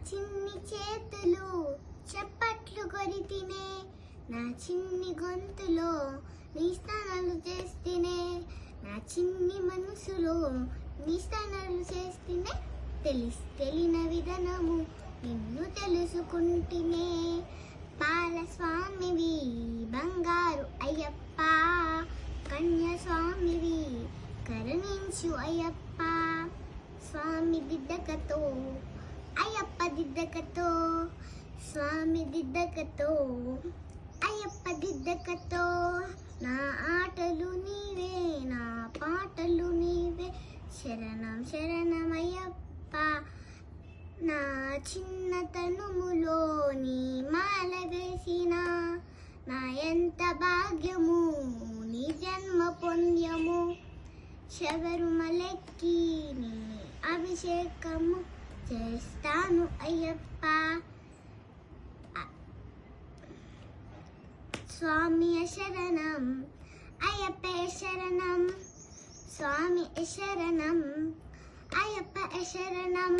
చిన్ని చేతులు చప్పట్లు కొరితినే, నా చిన్ని గొంతులో నీ స్థానాలు చేస్తేనే, నా చిన్ని మనసులో నీ స్థానాలు చేస్తేనే, తెలిన విధానము నిన్ను తెలుసుకుంటేనే. పాలస్వామివి బంగారు అయ్యప్ప, కన్యాస్వామివి కరుణించు అయ్యప్ప. స్వామి దిద్దకతో అయ్యప్ప దిద్దకతో, స్వామి దిద్దకతో అయ్యప్ప దిద్దకతో. నా ఆటలు నీవే, నా పాటలు నీవే, శరణం శరణం అయ్యప్ప. నా చిన్నతనములో నీ మాల వేసిన, నా ఎంత భాగ్యము నీ జన్మ పుణ్యము. శబరిమలెక్కి నీ అభిషేకము చేస్తాను అయ్యప్ప. స్వామి శరణం అయ్యప్ప శరణం, స్వామి శరణం అయ్యప్ప శరణం.